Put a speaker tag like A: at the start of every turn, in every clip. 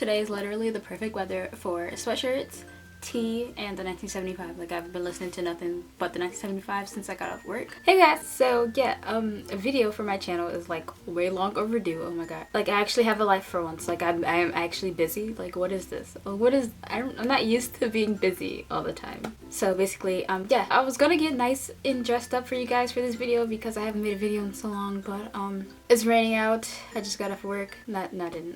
A: today is literally the perfect weather for sweatshirts, tea, and the 1975. Like, I've been listening to nothing but the 1975 since I got off work. Hey guys, so yeah, a video for my channel is like way long overdue. Oh my god. Like, I actually have a life for once. Like, I am actually busy. Like, what is this? I'm not used to being busy all the time. So basically, yeah, I was gonna get nice and dressed up for you guys for this video because I haven't made a video in so long, but it's raining out. I just got off work. I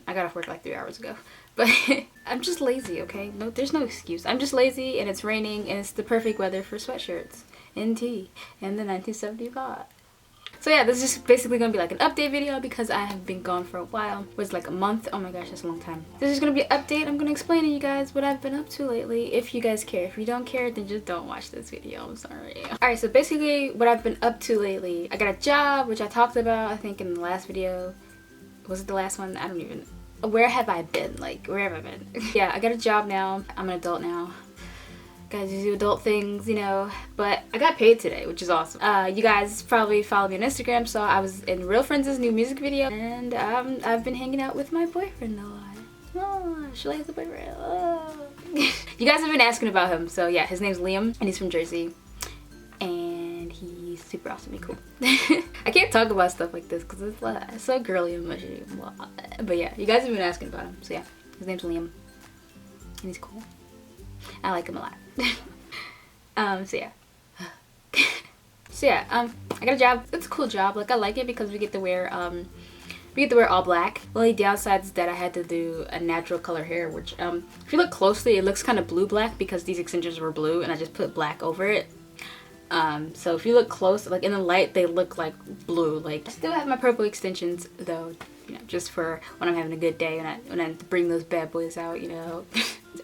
A: got off work like 3 hours ago. But I'm just lazy, okay? No, there's no excuse. I'm just lazy and it's raining and it's the perfect weather for sweatshirts and tea and the 1975. So yeah, this is just basically gonna be like an update video because I have been gone for a while. It was like a month. Oh my gosh, that's a long time. This is gonna be an update. I'm gonna explain to you guys what I've been up to lately, if you guys care. If you don't care, then just don't watch this video. I'm sorry. Alright, so basically what I've been up to lately. I got a job, which I talked about, I think, in the last video. Was it the last one? I don't even... Where have I been? Like, where have I been? Yeah, I got a job now. I'm an adult now. Guys, you do adult things, you know. But I got paid today, which is awesome. You guys probably follow me on Instagram, so I was in Real Friends' new music video. And I've been hanging out with my boyfriend a lot. Oh, Shalay is a boyfriend. Oh. You guys have been asking about him, so yeah, his name's Liam, and he's from Jersey. And he's super awesome and cool. I can't talk about stuff like this because it's so girly and mushy. But yeah, you guys have been asking about him. So yeah, his name's Liam. And he's cool. I like him a lot. So yeah. I got a job. It's a cool job. Like, I like it because we get to wear all black. The only downside is that I had to do a natural color hair, which if you look closely, it looks kind of blue-black because these extensions were blue and I just put black over it. So if you look close, like in the light, they look like blue. Like, I still have my purple extensions though, you know, just for when I'm having a good day when I bring those bad boys out, you know.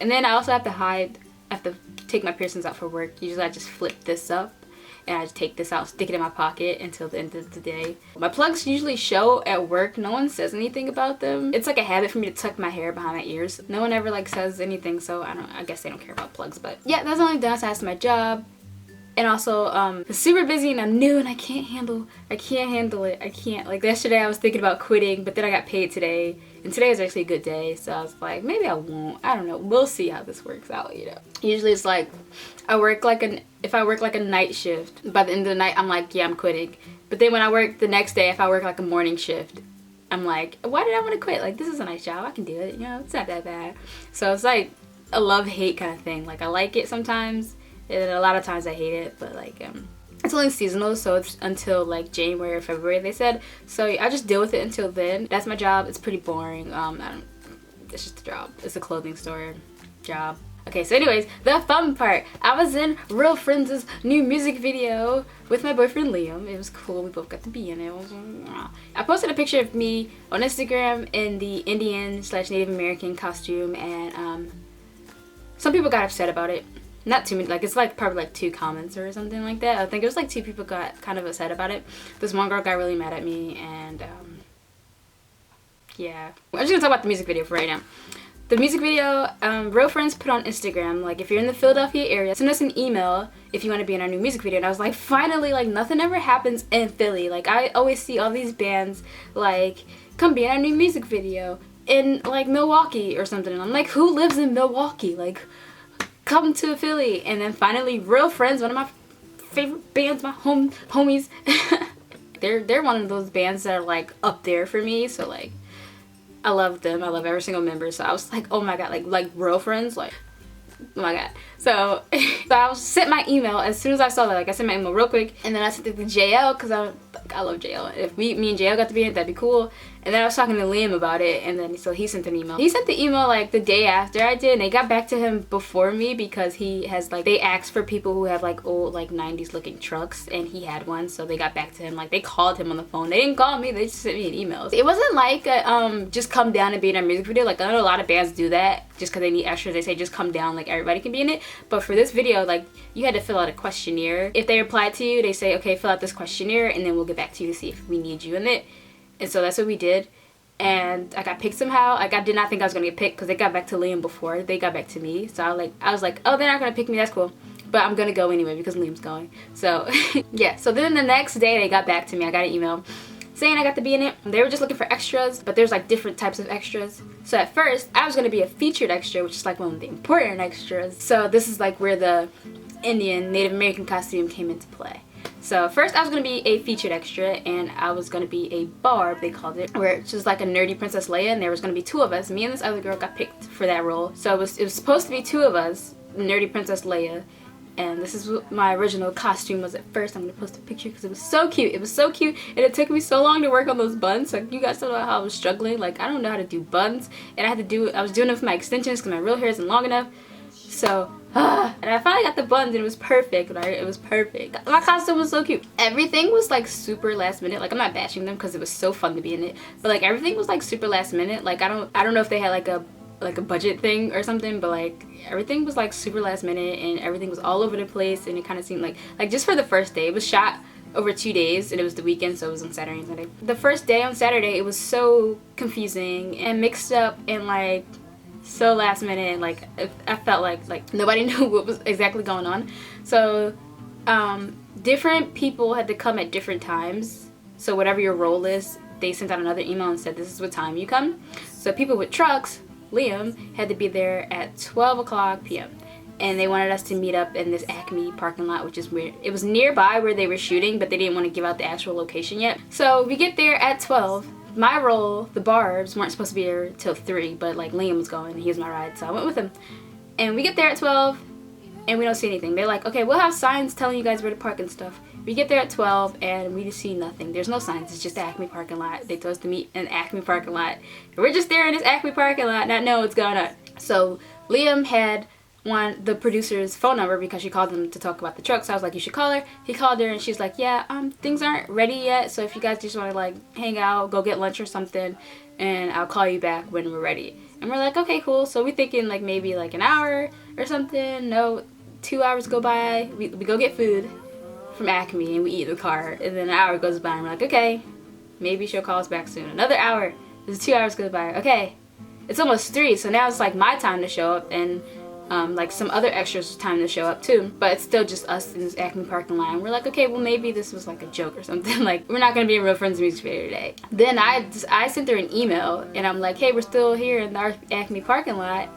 A: And then I also have to take my piercings out for work. Usually I just flip this up and I just take this out, stick it in my pocket until the end of the day. My plugs usually show at work. No one says anything about them. It's like a habit for me to tuck my hair behind my ears. No one ever like says anything, so I guess they don't care about plugs. But yeah, that's the only downside to my job. And also, it's super busy and I'm new and I can't handle it. I can't. Like, yesterday I was thinking about quitting, but then I got paid today. And today was actually a good day, so I was like, maybe I won't. I don't know. We'll see how this works out, you know. Usually it's like, if I work like a night shift, by the end of the night, I'm like, yeah, I'm quitting. But then when I work the next day, if I work like a morning shift, I'm like, why did I want to quit? Like, this is a nice job. I can do it, you know. It's not that bad. So it's like a love-hate kind of thing. Like, I like it sometimes. And a lot of times I hate it, but like it's only seasonal, so it's until like January or February, they said. So I just deal with it until then. That's my job. It's pretty boring. It's just a job. It's a clothing store job. Okay, so anyways, the fun part. I was in Real Friends' new music video with my boyfriend Liam. It was cool. We both got to be in it. I posted a picture of me on Instagram in the Indian/Native American costume, and some people got upset about it. Not too many, like, it's like probably like 2 comments or something like that. I think it was like 2 people got kind of upset about it. This one girl got really mad at me, and yeah. I'm just gonna talk about the music video for right now. The music video, Real Friends put on Instagram, like, if you're in the Philadelphia area, send us an email if you want to be in our new music video. And I was like, finally, like, nothing ever happens in Philly. Like, I always see all these bands, like, come be in our new music video in, like, Milwaukee or something. And I'm like, who lives in Milwaukee? Like, come to Philly. And then finally, Real Friends, one of my favorite bands, my homies. they're one of those bands that are like up there for me, so like I love them. I love every single member. So I was like, oh my god, like Real Friends, like, oh my god. So I sent my email as soon as I saw that. Like, I sent my email real quick, and then I sent it to JL because I love JL. If me and JL got to be in it, that'd be cool. And then I was talking to Liam about it, and then so he sent an email. He sent the email like the day after I did, and they got back to him before me because he has like, they asked for people who have like old like 90s looking trucks, and he had one, so they got back to him. Like, they called him on the phone. They didn't call me, they just sent me an email. It wasn't like just come down and be in our music video. Like, I know a lot of bands do that just because they need extras. They say just come down, like everybody can be in it. But for this video, like, you had to fill out a questionnaire. If they reply to you, they say, okay, fill out this questionnaire, and then we'll get back to you to see if we need you in it. And so that's what we did. And I got picked somehow. Like, I did not think I was gonna get picked because they got back to Liam before they got back to me. So I was like, oh, they're not gonna pick me, that's cool. But I'm gonna go anyway because Liam's going. So yeah, so then the next day they got back to me. I got an email saying I got to be in it. They were just looking for extras, but there's like different types of extras. So at first, I was gonna be a featured extra, which is like one of the important extras. So this is like where the Indian Native American costume came into play. So first I was going to be a featured extra, and I was going to be a barb, they called it, where it's just like a nerdy Princess Leia, and there was going to be 2 of us. Me and this other girl got picked for that role. So it was supposed to be 2 of us, nerdy Princess Leia, and this is what my original costume was at first. I'm going to post a picture because it was so cute. It was so cute, and it took me so long to work on those buns. So you guys don't know how I was struggling. Like, I don't know how to do buns, and I was doing it with my extensions because my real hair isn't long enough. So, and I finally got the buns, and it was perfect. It was perfect. My costume was so cute. Everything was like super last minute. Like, I'm not bashing them because it was so fun to be in it, but like everything was like super last minute. Like, I don't know if they had like a budget thing or something, but like everything was like super last minute, and everything was all over the place, and it kind of seemed like just for the first day, it was shot over 2 days, and it was the weekend, so it was on Saturday and Sunday. The first day on Saturday, it was so confusing and mixed up and like so last minute, and like I felt like nobody knew what was exactly going on. So different people had to come at different times. So whatever your role is, they sent out another email and said this is what time you come. So people with trucks, Liam, had to be there at 12 p.m. and they wanted us to meet up in this Acme parking lot, which is weird. It was nearby where they were shooting, but they didn't want to give out the actual location yet. So we get there at 12. My role, the barbs, weren't supposed to be here till 3, but like Liam was going, he was my ride, so I went with him. And we get there at 12, and we don't see anything. They're like, okay, we'll have signs telling you guys where to park and stuff. We get there at 12, and we just see nothing. There's no signs, it's just the Acme parking lot. They told us to meet in the Acme parking lot. And we're just there in this Acme parking lot, not knowing what's going on. So Liam had the producer's phone number because she called them to talk about the truck. So I was like, you should call her. He called her, and she's like, yeah, things aren't ready yet, so if you guys just want to like hang out, go get lunch or something, and I'll call you back when we're ready. And we're like, okay, cool. So we're thinking like maybe like an hour or something. No, 2 hours go by. We go get food from Acme, and we eat in the car, and then an hour goes by, and we're like, okay, maybe she'll call us back soon. Another hour. There's 2 hours goes by. Okay, it's almost 3, so now it's like my time to show up, and like some other extras time to show up too, but it's still just us in this Acme parking lot. We're like, okay, well maybe this was like a joke or something. Like, we're not gonna be in Real Friends music video today. Then I sent her an email, and I'm like, hey, we're still here in our Acme parking lot.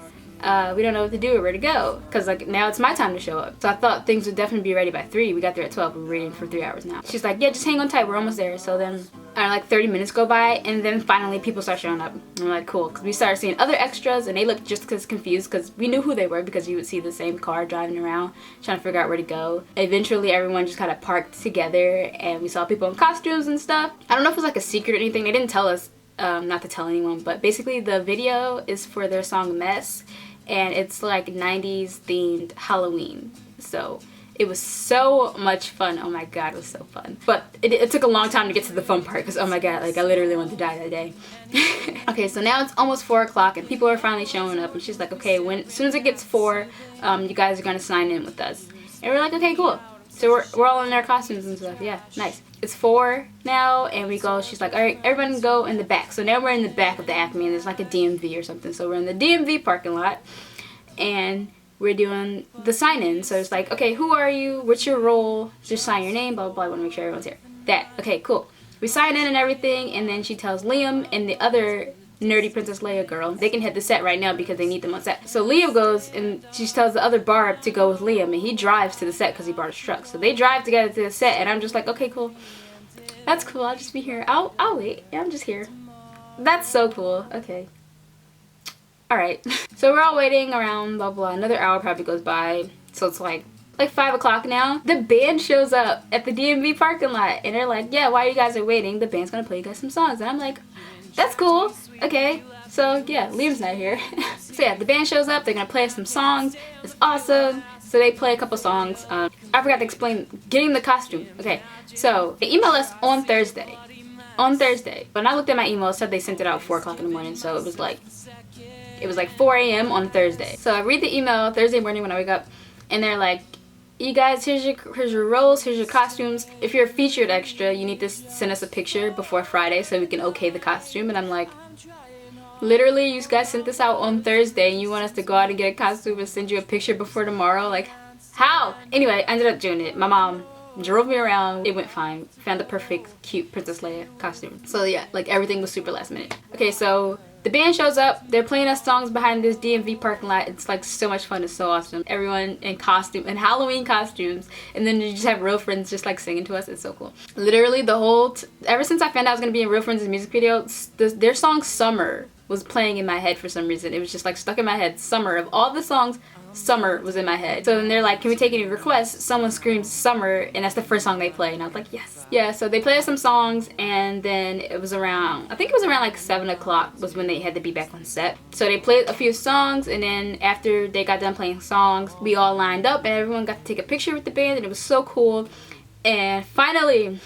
A: We don't know what to do or where to go, because like now it's my time to show up. So I thought things would definitely be ready by 3. We got there at 12. We're waiting for 3 hours now. She's like, yeah, just hang on tight, we're almost there. So then like 30 minutes go by, and then finally people start showing up. And I'm like, cool, because we started seeing other extras, and they looked just as confused because we knew who they were, because you would see the same car driving around trying to figure out where to go. Eventually everyone just kind of parked together, and we saw people in costumes and stuff. I don't know if it was like a secret or anything. They didn't tell us not to tell anyone, but basically the video is for their song Mess, and it's like 90s themed Halloween. So it was so much fun. Oh my god, it was so fun. But it took a long time to get to the fun part, because oh my god, like I literally wanted to die that day. Okay, so now it's almost 4 o'clock, and people are finally showing up, and she's like, okay, as soon as it gets 4, you guys are gonna sign in with us. And we're like, okay, cool. So we're all in our costumes and stuff. Yeah, nice. It's 4 now, and we go, she's like, all right, everyone can go in the back. So now we're in the back of the Acme, and there's like a DMV or something. So we're in the DMV parking lot, and we're doing the sign-in. So it's like, okay, who are you? What's your role? Just sign your name, blah, blah, blah. I want to make sure everyone's here. That. Okay, cool. We sign in and everything, and then she tells Liam and the other nerdy Princess Leia girl, they can hit the set right now because they need them on set. So Liam goes, and she tells the other barb to go with Liam, and he drives to the set because he brought his truck. So they drive together to the set, and I'm just like, okay, cool. That's cool. I'll just be here. I'll wait. Yeah, I'm just here. That's so cool. Okay. Alright, so we're all waiting around, blah blah, another hour probably goes by, so it's like 5 o'clock now. The band shows up at the DMV parking lot, and they're like, yeah, while you guys are waiting, the band's gonna play you guys some songs. And I'm like, that's cool, okay. So yeah, Liam's not here. So yeah, the band shows up, they're gonna play us some songs, it's awesome. So they play a couple songs. I forgot to explain getting the costume. Okay, so they emailed us on Thursday. When I looked at my email, it said they sent it out at 4 o'clock in the morning, so it was like 4 a.m. on Thursday. So I read the email Thursday morning when I wake up, and they're like, you guys, here's your roles, here's your costumes. If you're a featured extra, you need to send us a picture before Friday so we can okay the costume. And I'm like, literally, you guys sent this out on Thursday, and you want us to go out and get a costume and send you a picture before tomorrow? Like, how? Anyway, I ended up doing it. My mom drove me around. It went fine. Found the perfect cute Princess Leia costume. So yeah, like everything was super last minute. Okay, so the band shows up. They're playing us songs behind this DMV parking lot. It's like so much fun. It's so awesome. Everyone in costume and Halloween costumes, and then you just have real friends just like singing to us. It's so cool. Literally the whole ever since I found out I was gonna be in Real Friends' music video, their song Summer was playing in my head for some reason. It was just like stuck in my head. Summer, of all the songs, Summer was in my head. So then they're like, can we take any requests? Someone screams Summer, and that's the first song they play, and I was like, yes. Yeah, so they played us some songs, and then it was around, I think it was around like 7 o'clock was when they had to be back on set. So they played a few songs, and then after they got done playing songs, we all lined up and everyone got to take a picture with the band, and it was so cool. And finally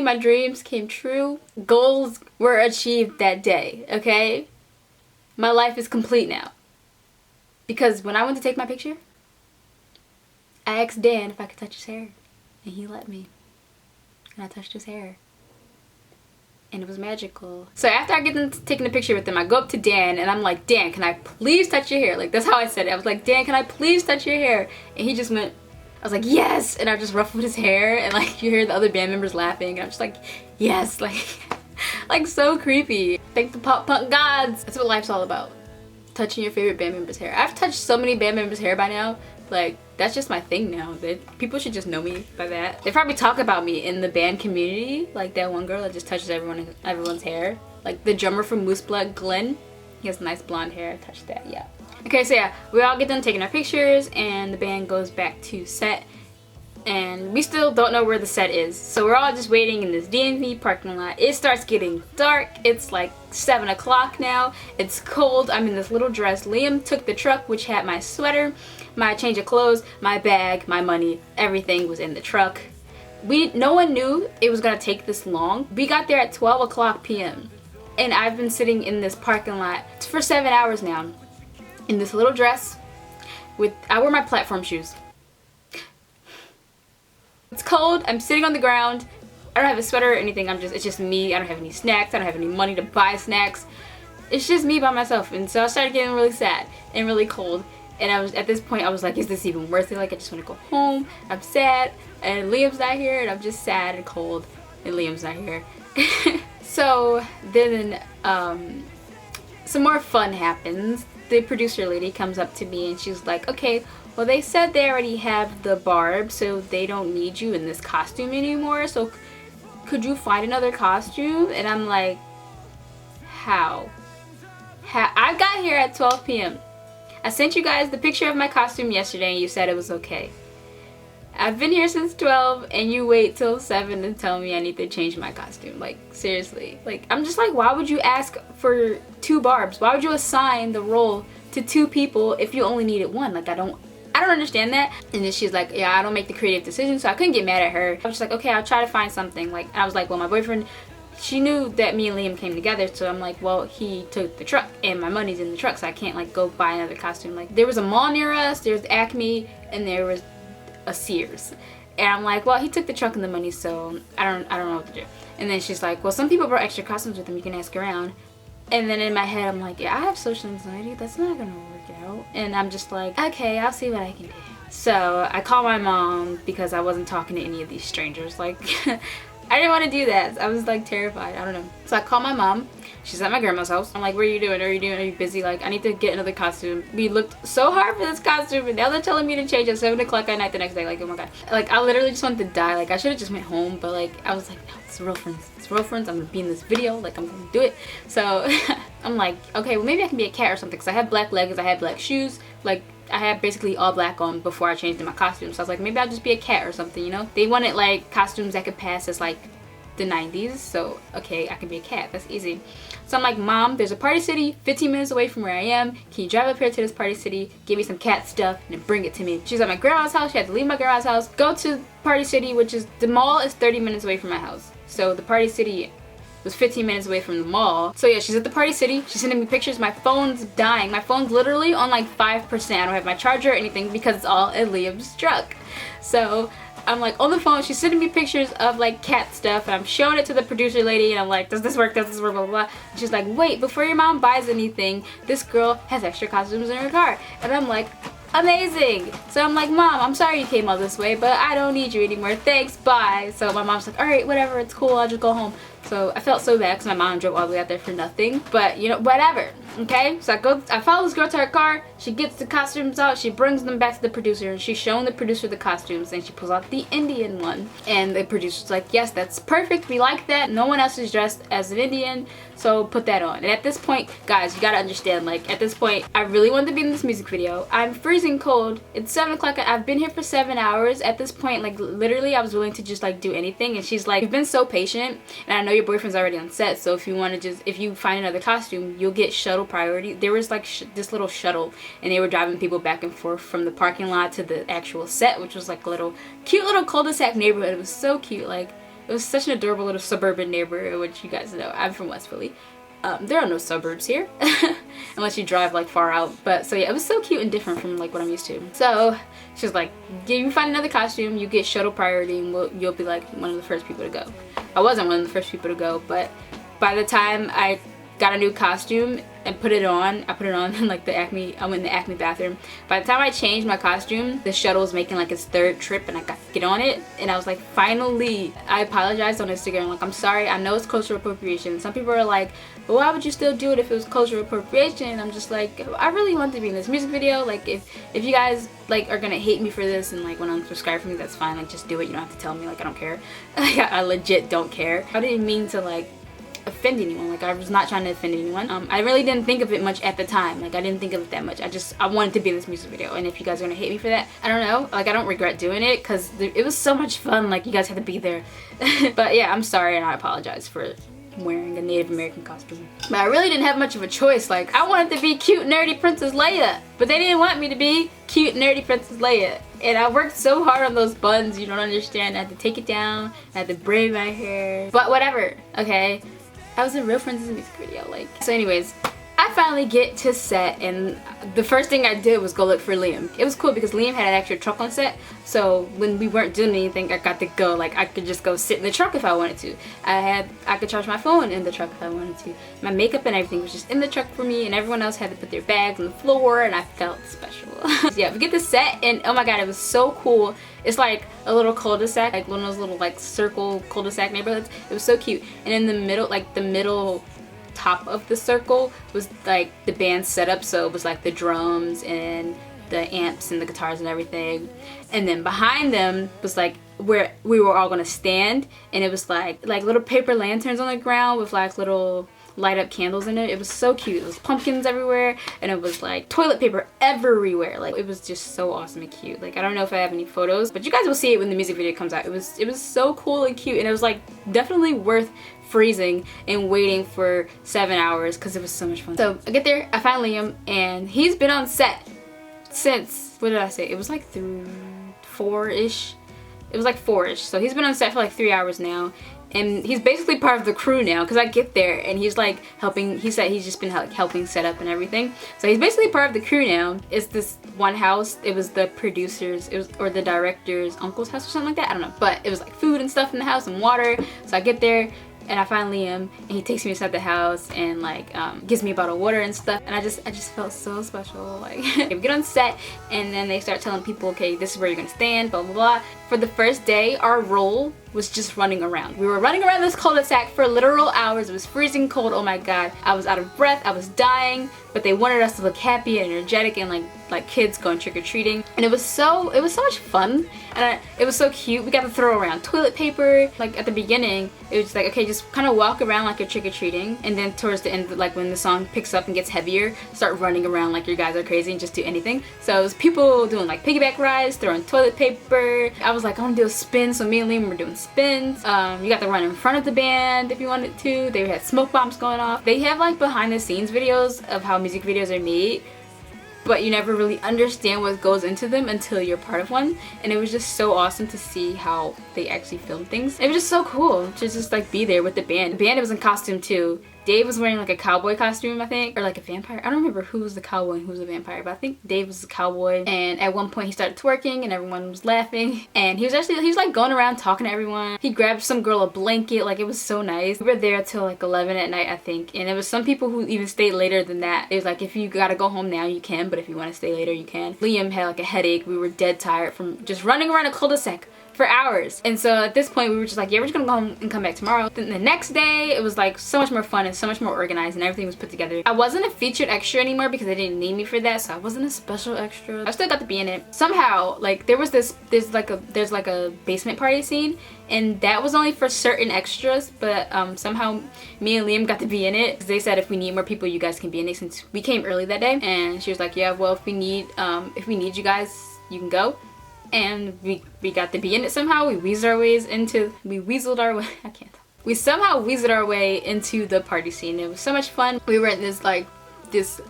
A: my dreams came true. Goals were achieved that day, okay? My life is complete now. Because when I went to take my picture, I asked Dan if I could touch his hair, and he let me. And I touched his hair. And it was magical. So after I get done taking the picture with him, I go up to Dan and I'm like, Dan, can I please touch your hair? Like, that's how I said it. I was like, Dan, can I please touch your hair? And he just went, I was like, yes! And I just ruffled his hair, and like you hear the other band members laughing, and I'm just like, yes! Like so creepy. Thank the pop punk gods! That's what life's all about. Touching your favorite band member's hair. I've touched so many band members' hair by now. Like, that's just my thing now. People should just know me by that. They probably talk about me in the band community. Like that one girl that just touches everyone's hair. Like the drummer from Moose Blood, Glenn. He has nice blonde hair. I touched that, yeah. Okay, so yeah, we all get done taking our pictures, and the band goes back to set. And we still don't know where the set is. So we're all just waiting in this DMV parking lot. It starts getting dark. It's like 7 o'clock now. It's cold. I'm in this little dress. Liam took the truck, which had my sweater, my change of clothes, my bag, my money. Everything was in the truck. No one knew it was gonna take this long. We got there at 12 o'clock p.m. And I've been sitting in this parking lot for 7 hours now. In this little dress. I wear my platform shoes. It's cold, I'm sitting on the ground, I don't have a sweater or anything, it's just me. I don't have any snacks, I don't have any money to buy snacks. It's just me by myself, and so I started getting really sad and really cold, and at this point I was like, is this even worth it? Like, I just want to go home, I'm sad, and Liam's not here, and I'm just sad and cold, and Liam's not here. So then some more fun happens. The producer lady comes up to me and she's like, okay, well, they said they already have the barb, so they don't need you in this costume anymore, so could you find another costume? And I'm like, how? I got here at 12 p.m. I sent you guys the picture of my costume yesterday and you said it was okay. I've been here since 12 and you wait till 7 to tell me I need to change my costume. Like, seriously. Like, I'm just like, why would you ask for 2 barbs? Why would you assign the role to 2 people if you only needed 1? Like, I don't understand that. And then she's like, yeah, I don't make the creative decisions, so I couldn't get mad at her. I was just like, okay, I'll try to find something. Like, and I was like, well, my boyfriend, she knew that me and Liam came together, so I'm like, well, he took the truck and my money's in the truck, so I can't like go buy another costume. Like, there was a mall near us, there's Acme, and there was a Sears. And I'm like, well, he took the truck and the money, so I don't know what to do. And then she's like, well, some people brought extra costumes with them, you can ask around. And then in my head, I'm like, yeah, I have social anxiety, that's not gonna work out. And I'm just like, okay, I'll see what I can do. So I call my mom because I wasn't talking to any of these strangers. Like, I didn't want to do that. I was like terrified. I don't know. So I call my mom. She's at my grandma's house. I'm like, what are you doing? Are you busy? Like, I need to get another costume. We looked so hard for this costume, and now they're telling me to change at 7 o'clock at night the next day. Like, oh my god. Like, I literally just wanted to die. Like, I should have just went home, but like, I was like, no, it's Real Friends. It's Real Friends. I'm gonna be in this video. Like, I'm gonna do it. So I'm like, okay, well, maybe I can be a cat or something, because I have black leggings, I have black shoes. Like, I had basically all black on before I changed in my costume. So I was like, maybe I'll just be a cat or something, you know? They wanted like costumes that could pass as like the 90s, so okay, I can be a cat, that's easy. So I'm like, Mom, there's a Party City 15 minutes away from where I am. Can you drive up here to this Party City, give me some cat stuff, and then bring it to me? She's at my grandma's house. She had to leave my grandma's house, go to Party City, which is, the mall is 30 minutes away from my house. So the Party City was 15 minutes away from the mall. So yeah, she's at the Party City. She's sending me pictures. My phone's dying. My phone's literally on like 5%. I don't have my charger or anything because it's all in Liam's truck. So I'm like on the phone, she's sending me pictures of like cat stuff, and I'm showing it to the producer lady, and I'm like, does this work, blah, blah, blah. And she's like, wait, before your mom buys anything, this girl has extra costumes in her car. And I'm like, Amazing. So I'm like, Mom, I'm sorry you came all this way, but I don't need you anymore. Thanks, bye. So my mom's like, all right, whatever, it's cool, I'll just go home. So I felt so bad because my mom drove all the way out there for nothing. But, you know, whatever. Okay? So I follow this girl to her car. She gets the costumes out. She brings them back to the producer. And she's showing the producer the costumes. And she pulls out the Indian one. And the producer's like, yes, that's perfect. We like that. No one else is dressed as an Indian. So put that on. And at this point, guys, you gotta understand, like, at this point, I really wanted to be in this music video. I'm freezing cold. It's 7 o'clock. I've been here for 7 hours. At this point, like, literally, I was willing to just, like, do anything. And she's like, you've been so patient. And I know your boyfriend's already on set. So if you want to if you find another costume, you'll get shuttle priority. There was, like, this little shuttle. And they were driving people back and forth from the parking lot to the actual set, which was, like, a little, cute little cul-de-sac neighborhood. It was so cute. Like, it was such an adorable little suburban neighborhood, which you guys know. I'm from West Philly. There are no suburbs here, unless you drive like far out. But so yeah, it was so cute and different from like what I'm used to. So she's like, you find another costume, you get shuttle priority, and you'll be like one of the first people to go. I wasn't one of the first people to go, but by the time I got a new costume and put it on, I put it on in like the Acme, I went in the Acme bathroom. By the time I changed my costume, the shuttle was making like its 3rd trip and I got to get on it. And I was like, finally. I apologized on Instagram, like, I'm sorry, I know it's cultural appropriation. Some people are like, but why would you still do it if it was cultural appropriation? And I'm just like, I really want to be in this music video. Like, if you guys like are gonna hate me for this and like want to unsubscribe from me, that's fine. Like, just do it. You don't have to tell me. Like, I don't care. Like, I legit don't care. I didn't mean to like offend anyone. Like, I was not trying to offend anyone. I really didn't think of it much at the time. Like, I didn't think of it that much. I wanted to be in this music video, and if you guys are gonna hate me for that, I don't know. Like, I don't regret doing it because it was so much fun. Like, you guys had to be there. But yeah, I'm sorry and I apologize for wearing a Native American costume. But I really didn't have much of a choice. Like, I wanted to be cute nerdy Princess Leia, but they didn't want me to be cute nerdy Princess Leia. And I worked so hard on those buns, you don't understand. I had to take it down, I had to braid my hair, but whatever, okay? I was in Real Friends' music video, like. So anyways, I finally get to set, and the first thing I did was go look for Liam. It was cool because Liam had an extra truck on set, so when we weren't doing anything, I got to go. Like, I could just go sit in the truck if I wanted to. I could charge my phone in the truck if I wanted to. My makeup and everything was just in the truck for me, and everyone else had to put their bags on the floor, and I felt special. So yeah, we get the set, and oh my god, it was so cool. It's like a little cul-de-sac, like one of those little like circle cul-de-sac neighborhoods. It was so cute. And in the middle, like the middle top of the circle was like the band setup, so it was like the drums and the amps and the guitars and everything. And then behind them was like where we were all gonna stand, and it was like little paper lanterns on the ground with like little light up candles in it. It was so cute. It was pumpkins everywhere, and it was like toilet paper everywhere. Like, it was just so awesome and cute. Like, I don't know if I have any photos, but you guys will see it when the music video comes out. It was so cool and cute, and it was like definitely worth freezing and waiting for 7 hours because it was so much fun. So I get there, I find Liam, and he's been on set since, what did I say? It was like through 4-ish. It was like 4-ish. So he's been on set for like 3 hours now. And he's basically part of the crew now, because I get there and he's like helping. He said he's just been like helping set up and everything. So he's basically part of the crew now. It's this one house. It was the producers, or the director's uncle's house or something like that. I don't know. But it was like food and stuff in the house and water. So I get there and I find Liam, and he takes me inside the house and like gives me a bottle of water and stuff. And I just felt so special. Like, we get on set, and then they start telling people, okay, this is where you're gonna stand, blah blah blah. For the first day, our role was just running around. We were running around this cul-de-sac for literal hours. It was freezing cold. Oh my god, I was out of breath, I was dying, but they wanted us to look happy and energetic and like kids going trick-or-treating. And it was so much fun, and it was so cute. We got to throw around toilet paper. Like, at the beginning, it was like, okay, just kind of walk around like you're trick-or-treating, and then towards the end, like when the song picks up and gets heavier, start running around like you guys are crazy and just do anything. So it was people doing like piggyback rides, throwing toilet paper. I was like, I want to do a spin, so me and Liam were doing spins. You got to run in front of the band if you wanted to. They had smoke bombs going off. They have like behind the scenes videos of how music videos are made, but you never really understand what goes into them until you're part of one. And it was just so awesome to see how they actually film things. It was just so cool to just like be there with the band. The band was in costume too. Dave was wearing like a cowboy costume, I think, or like a vampire. I don't remember who was the cowboy and who was the vampire, but I think Dave was the cowboy. And at one point he started twerking and everyone was laughing. And he was like going around talking to everyone. He grabbed some girl a blanket, like it was so nice. We were there till like 11 at night, I think. And there was some people who even stayed later than that. It was like, if you gotta go home now, you can, but if you want to stay later, you can. Liam had like a headache. We were dead tired from just running around a cul-de-sac for hours. And so at this point we were just like, yeah, we're just gonna go home and come back tomorrow. Then the next day it was like so much more fun and so much more organized and everything was put together. I wasn't a featured extra anymore because they didn't need me for that, so I wasn't a special extra. I still got to be in it. Somehow, like there's like a basement party scene, and that was only for certain extras, but somehow me and Liam got to be in it. They said if we need more people, you guys can be in it, since we came early that day. And she was like, yeah, well, if we need you guys, you can go. And we got to be in it somehow. We weaseled our way. I can't talk. We somehow weaseled our way into the party scene. It was so much fun. We were in this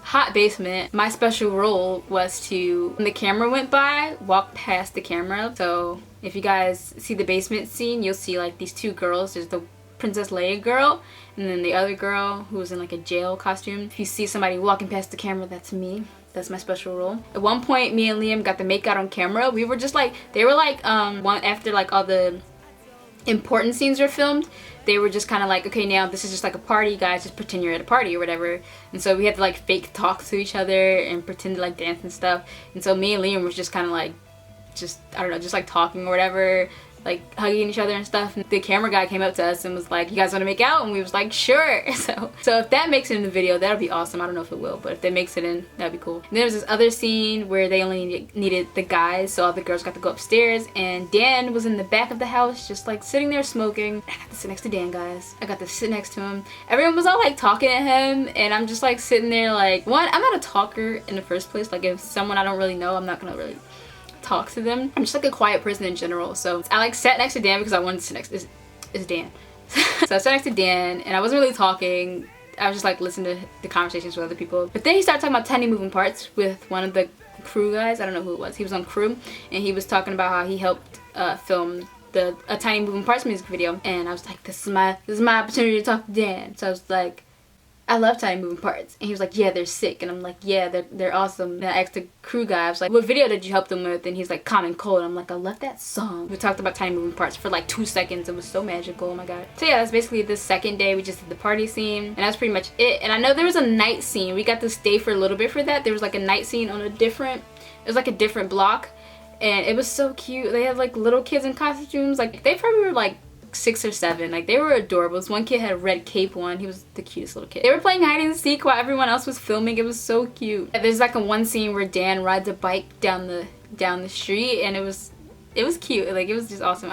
A: hot basement. My special role was to, when the camera went by, walk past the camera. So if you guys see the basement scene, you'll see like these two girls. There's the Princess Leia girl, and then the other girl who was in like a jail costume. If you see somebody walking past the camera, that's me. That's my special role. At one point, me and Liam got to make out on camera. We were just like, they were like, after like all the important scenes were filmed, they were just kind of like, okay, now this is just like a party, guys, just pretend you're at a party or whatever. And so we had to like fake talk to each other and pretend to like dance and stuff. And so me and Liam was just kind of like, I don't know, just like talking or whatever, like hugging each other and stuff. And the camera guy came up to us and was like, you guys want to make out? And we was like, sure. So if that makes it in the video, that'll be awesome. I don't know if it will, but if that makes it in, that'd be cool. And there was this other scene where they only needed the guys, so all the girls got to go upstairs, and Dan was in the back of the house just like sitting there smoking. I got to sit next to Dan, guys. I got to sit next to him. Everyone was all like talking to him, and I'm just like sitting there like, one, I'm not a talker in the first place. Like if someone I don't really know, I'm not gonna really talk to them. I'm just like a quiet person in general, so I like sat next to Dan because I wanted to sit next to Dan. So I sat next to Dan and I wasn't really talking. I was just like listening to the conversations with other people. But then he started talking about tiny moving parts with one of the crew guys. I don't know who it was. He was on crew and he was talking about how he helped film a Tiny Moving Parts music video. And I was like, this is my opportunity to talk to Dan. So I was like, I love Tiny Moving Parts. And he was like, yeah, they're sick. And I'm like, yeah, they're awesome. And I asked the crew guy, I was like, what video did you help them with? And he's like, Common Cold. I'm like, I love that song. We talked about Tiny Moving Parts for like 2 seconds. It was so magical. Oh my god. So yeah, that's basically the second day. We just did the party scene. And that's pretty much it. And I know there was a night scene. We got to stay for a little bit for that. There was like a night scene on it was like a different block. And it was so cute. They had like little kids in costumes. Like they probably were like 6 or 7. Like they were adorable. This one kid had a red cape on. He was the cutest little kid. They were playing hide and seek while everyone else was filming. It was so cute. There's like one scene where Dan rides a bike down the street, and it was cute. Like it was just awesome.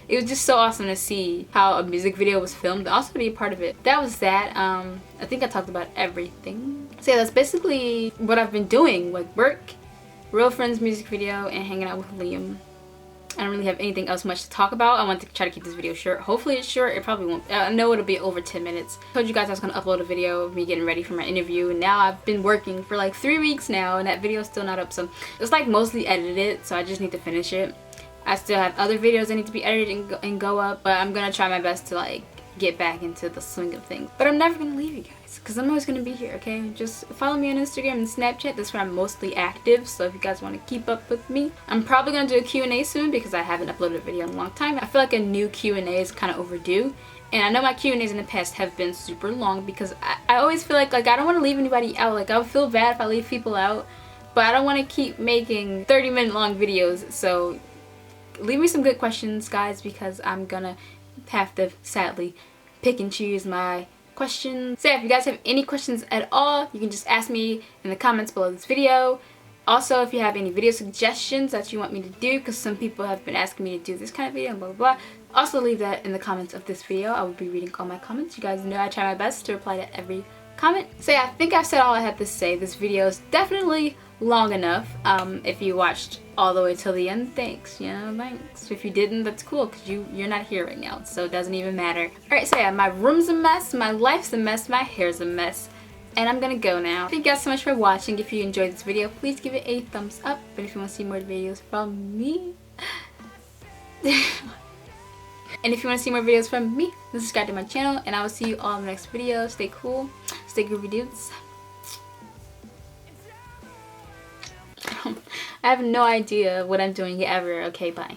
A: It was just so awesome to see how a music video was filmed, and also to be a part of it. That was that. I think I talked about everything. So yeah, that's basically what I've been doing, like work, Real Friends music video, and hanging out with Liam. I don't really have anything else much to talk about. I want to try to keep this video short. Hopefully it's short. It probably won't. I know it'll be over 10 minutes. I told you guys I was going to upload a video of me getting ready for my interview, and now I've been working for like 3 weeks now, and that video is still not up. So it's like mostly edited, so I just need to finish it. I still have other videos that need to be edited and go up, but I'm going to try my best to like get back into the swing of things. But I'm never going to leave you guys, because I'm always going to be here, okay? Just follow me on Instagram and Snapchat. That's where I'm mostly active, so if you guys want to keep up with me. I'm probably going to do a Q&A soon because I haven't uploaded a video in a long time. I feel like a new Q&A is kind of overdue. And I know my Q&As in the past have been super long because I always feel like I don't want to leave anybody out. Like I would feel bad if I leave people out, but I don't want to keep making 30-minute long videos. So leave me some good questions, guys, because I'm gonna have to sadly pick and choose my questions. So yeah, if you guys have any questions at all, you can just ask me in the comments below this video. Also, if you have any video suggestions that you want me to do, because some people have been asking me to do this kind of video and blah blah blah, also leave that in the comments of this video. I will be reading all my comments. You guys know I try my best to reply to every comment. So yeah, I think I've said all I have to say. This video is definitely long enough. If you watched all the way till the end, thanks. Thanks. If you didn't, that's cool, because you're not here right now, so it doesn't even matter. Alright, so yeah, my room's a mess, my life's a mess, my hair's a mess, and I'm gonna go now. Thank you guys so much for watching. If you enjoyed this video, please give it a thumbs up, and if you want to see more videos from me and And if you want to see more videos from me, then subscribe to my channel, and I will see you all in the next video. Stay cool, stay groovy dudes. I have no idea what I'm doing ever. Okay, bye.